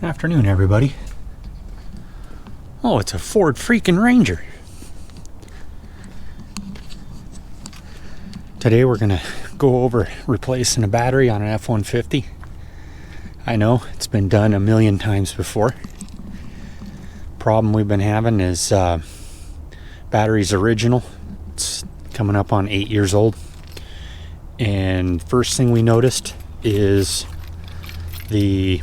Afternoon, everybody. Oh, it's a Ford freaking Ranger. Today we're gonna go over replacing a battery on an F-150. I know it's been done a million times before. Problem we've been having is battery's original. It's coming up on 8 years old. And first thing we noticed is the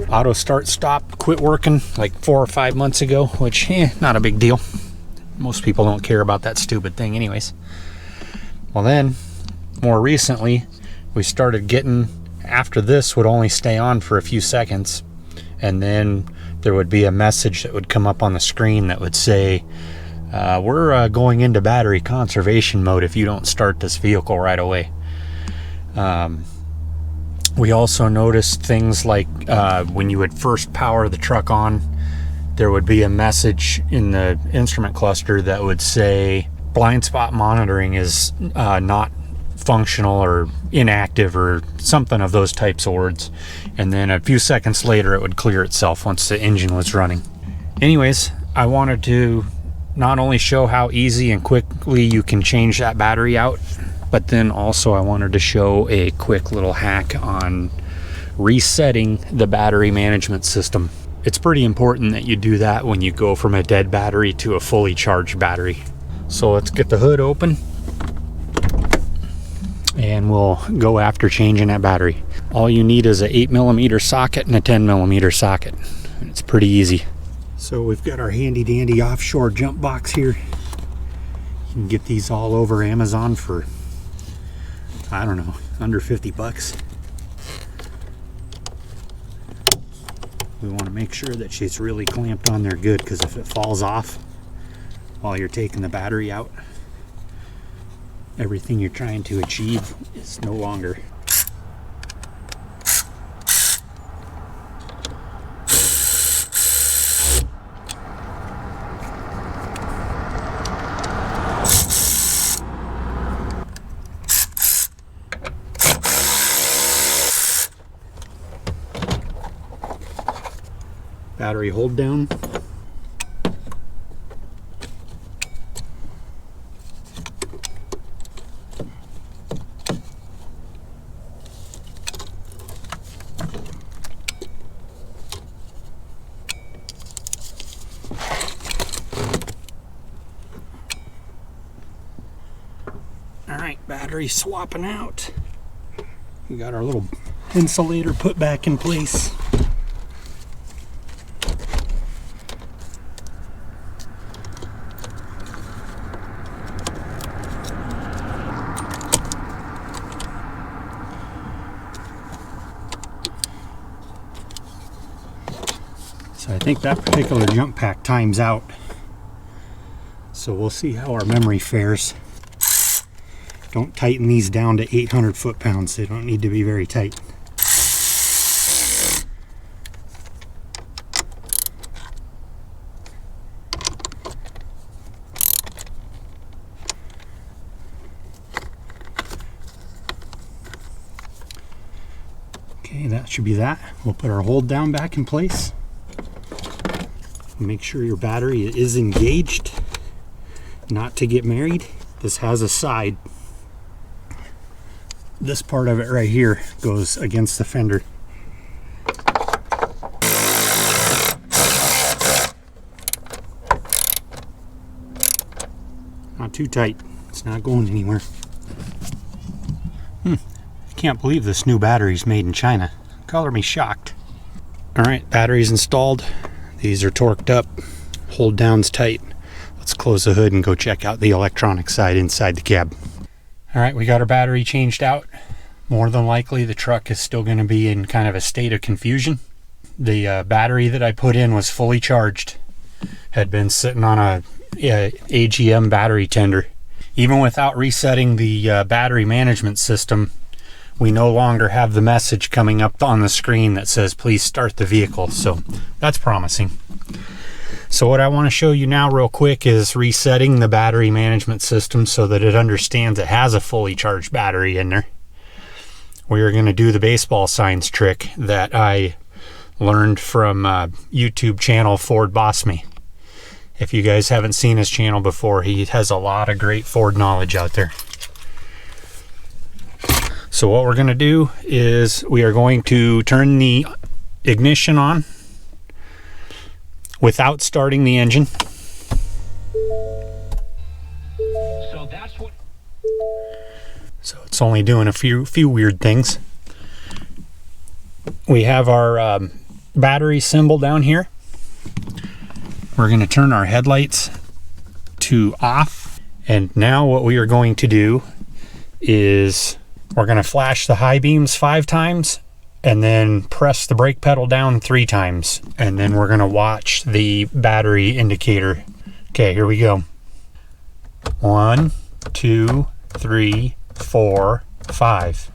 auto start stop quit working like 4 or 5 months ago, which not a big deal. Most people don't care about that stupid thing anyways. Well, then more recently we started getting, after this would only stay on for a few seconds, and then there would be a message that would come up on the screen that would say we're going into battery conservation mode if you don't start this vehicle right away. We also noticed things like when you would first power the truck on, there would be a message in the instrument cluster that would say blind spot monitoring is not functional or inactive or something of those types of words. And then a few seconds later it would clear itself once the engine was running. Anyways, I wanted to not only show how easy and quickly you can change that battery out, but then also I wanted to show a quick little hack on resetting the battery management system. It's pretty important that you do that when you go from a dead battery to a fully charged battery. So let's get the hood open and we'll go after changing that battery. All you need is an 8mm socket and a 10mm socket. It's pretty easy. So we've got our handy dandy offshore jump box here. You can get these all over Amazon for, I don't know, under 50 bucks. We want to make sure that she's really clamped on there good, because if it falls off while you're taking the battery out, everything you're trying to achieve is no longer. Battery hold down. All right, battery swapping out. We got our little insulator put back in place. So I think that particular jump pack times out. So we'll see how our memory fares. Don't tighten these down to 800 foot-pounds. They don't need to be very tight. Okay, that should be that. We'll put our hold down back in place. Make sure your battery is engaged, not to get married. This has a side. This part of it right here goes against the fender. Not too tight. It's not going anywhere. I can't believe this new battery's made in China. Color me shocked. All right, battery's installed. These are torqued up, hold down's tight. Let's close the hood and go check out the electronic side inside the cab. All right, we got our battery changed out. More than likely the truck is still going to be in kind of a state of confusion. The battery that I put in was fully charged. Had been sitting on a AGM battery tender. Even without resetting the battery management system, we no longer have the message coming up on the screen that says please start the vehicle, so that's promising. So what I want to show you now real quick is resetting the battery management system so that it understands it has a fully charged battery in there. we are going to do the baseball signs trick that I learned from YouTube channel Ford Boss Me. If you guys haven't seen his channel before, he has a lot of great Ford knowledge out there. So what we're going to do is we are going to turn the ignition on without starting the engine. So it's only doing a few weird things. We have our battery symbol down here. We're going to turn our headlights to off. And now what we are going to do is we're going to flash the high beams 5 times and then press the brake pedal down 3 times. And then we're going to watch the battery indicator. Okay, here we go. 1, 2, 3, 4, 5.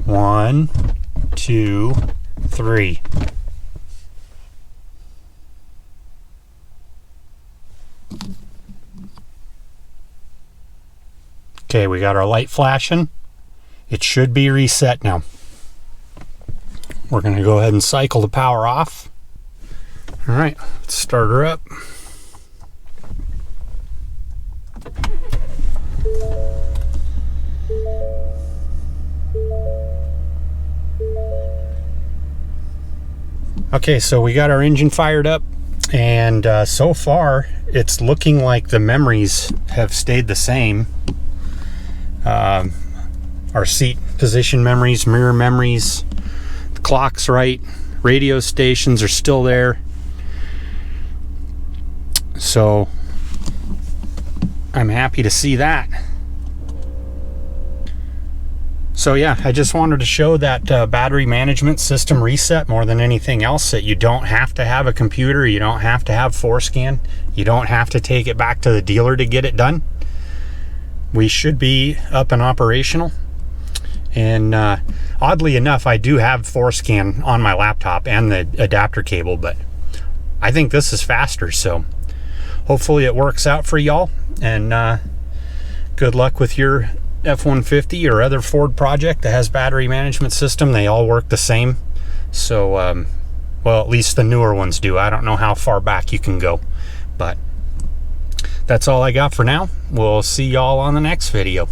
1, 2, 3. Okay, we got our light flashing. It should be reset now. We're going to go ahead and cycle the power off. All right, let's start her up. Okay, so we got our engine fired up, and so far it's looking like the memories have stayed the same. Our seat position memories, mirror memories, the clock's right, radio stations are still there. So I'm happy to see that. So yeah, I just wanted to show that battery management system reset more than anything else, that you don't have to have a computer, you don't have to have ForeScan, you don't have to take it back to the dealer to get it done. We should be up and operational. And oddly enough, I do have ForeScan on my laptop and the adapter cable, but I think this is faster, so hopefully it works out for y'all. And good luck with your F150 or other Ford project that has battery management system. They all work the same. So, well, at least the newer ones do. I don't know how far back you can go, but that's all I got for now. We'll see y'all on the next video.